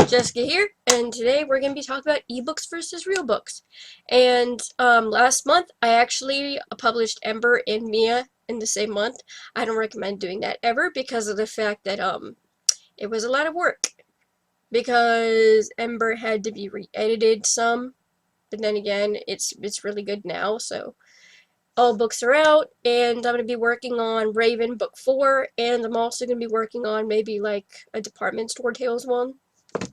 Jessica here, and today we're going to be talking about ebooks versus real books. And last month, I actually published Ember and Mia in the same month. I don't recommend doing that ever because of the fact that it was a lot of work. Because Ember had to be re-edited some, but then again, it's really good now, so all books are out, and I'm going to be working on Raven book 4, and I'm also going to be working on maybe like a department store tales one.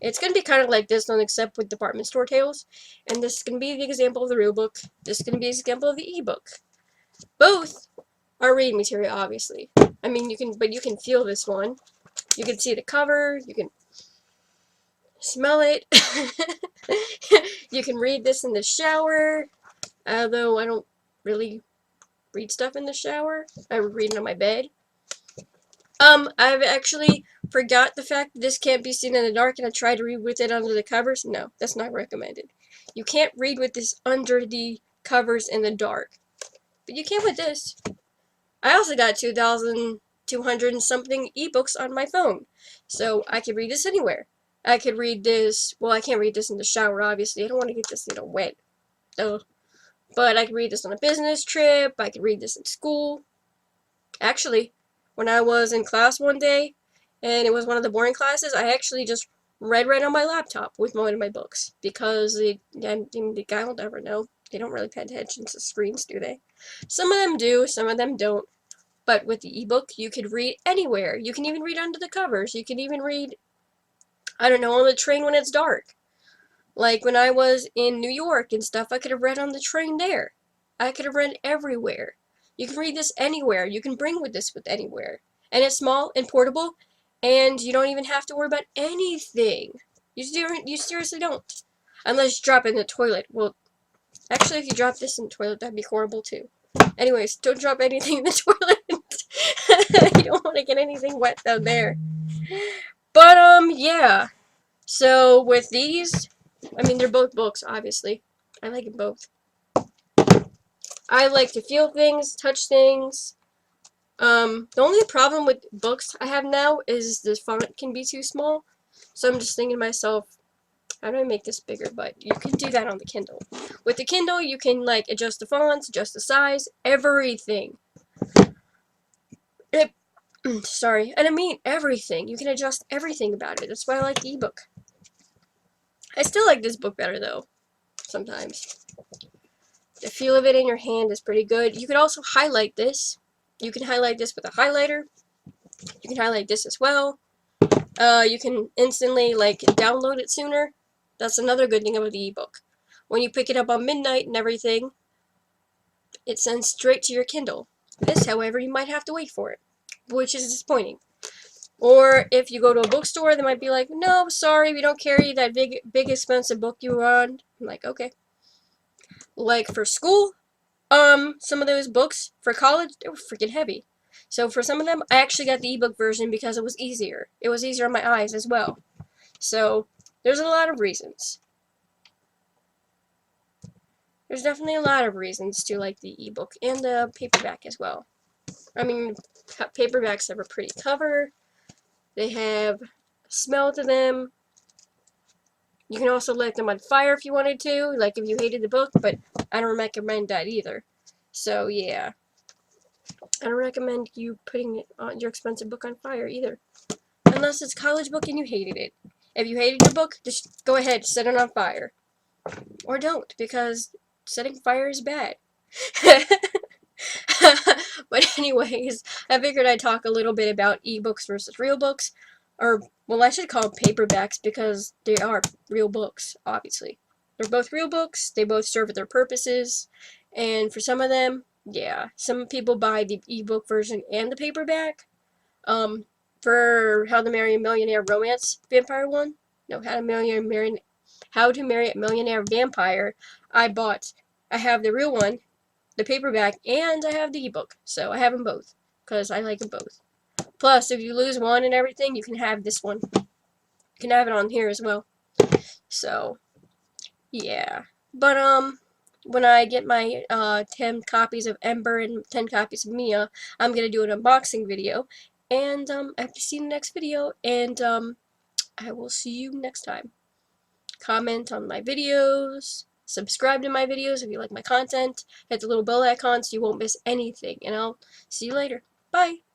It's going to be kind of like this one, except with department store tales. And this is going to be the example of the real book. This is going to be the example of the ebook. Both are reading material, obviously. I mean, you can feel this one. You can see the cover. You can smell it. You can read this in the shower. Although I don't really read stuff in the shower. I read it on my bed. I've actually forgot the fact that this can't be seen in the dark, and I tried to read with it under the covers. No, that's not recommended. You can't read with this under the covers in the dark. But you can with this. I also got 2,200 and something ebooks on my phone. So I could read this anywhere. I could read this, well, I can't read this in the shower, obviously. I don't want to get this, wet. But I could read this on a business trip. I could read this in school. Actually, when I was in class one day, and it was one of the boring classes, I actually just read right on my laptop with one of my books, because the guy will never know. They don't really pay attention to screens, do they? Some of them do, some of them don't. But with the ebook, you could read anywhere. You can even read under the covers. You can even read, I don't know, on the train when it's dark. Like when I was in New York and stuff, I could have read on the train there. I could have read everywhere. You can read this anywhere. You can bring this with anywhere. And it's small and portable, and you don't even have to worry about anything. You seriously don't. Unless you drop it in the toilet. Well, actually, if you drop this in the toilet, that'd be horrible too. Anyways, don't drop anything in the toilet. You don't want to get anything wet down there. But, yeah. So, with these, I mean, they're both books, obviously. I like them both. I like to feel things, touch things. The only problem with books I have now is the font can be too small. So I'm just thinking to myself, how do I make this bigger? But you can do that on the Kindle. With the Kindle, you can, like, adjust the fonts, adjust the size, everything. Sorry, and I mean everything. You can adjust everything about it. That's why I like the ebook. I still like this book better, though, sometimes. The feel of it in your hand is pretty good. You can also highlight this. You can highlight this with a highlighter. You can highlight this as well. You can instantly, like, download it sooner. That's another good thing about the ebook. When you pick it up on midnight and everything, it sends straight to your Kindle. This, however, you might have to wait for it, which is disappointing. Or if you go to a bookstore, they might be like, no, sorry, we don't carry that big expensive book you want. I'm like, okay. Like for school, some of those books for college, they were freaking heavy. So for some of them, I actually got the ebook version because it was easier. It was easier on my eyes as well. So there's a lot of reasons. There's definitely a lot of reasons to like the ebook and the paperback as well. I mean, paperbacks have a pretty cover. They have a smell to them. You can also light them on fire if you wanted to, like if you hated the book, but I don't recommend that either. So, yeah. I don't recommend you putting your expensive book on fire either. Unless it's a college book and you hated it. If you hated your book, just go ahead, set it on fire. Or don't, because setting fire is bad. But anyways, I figured I'd talk a little bit about ebooks versus real books. Or, well, I should call them paperbacks because they are real books, obviously. They're both real books, they both serve their purposes, and for some of them, yeah, some people buy the ebook version and the paperback. For How to Marry a Millionaire Romance Vampire one, no, How to Marry a Millionaire Vampire, I have the real one, the paperback, and I have the ebook, so I have them both, because I like them both. Plus, if you lose one and everything, you can have this one. You can have it on here as well. So, yeah. But, when I get my 10 copies of Ember and 10 copies of Mia, I'm gonna do an unboxing video. And, I have to see you in the next video. And, I will see you next time. Comment on my videos, subscribe to my videos if you like my content, hit the little bell icon so you won't miss anything, and I'll see you later. Bye!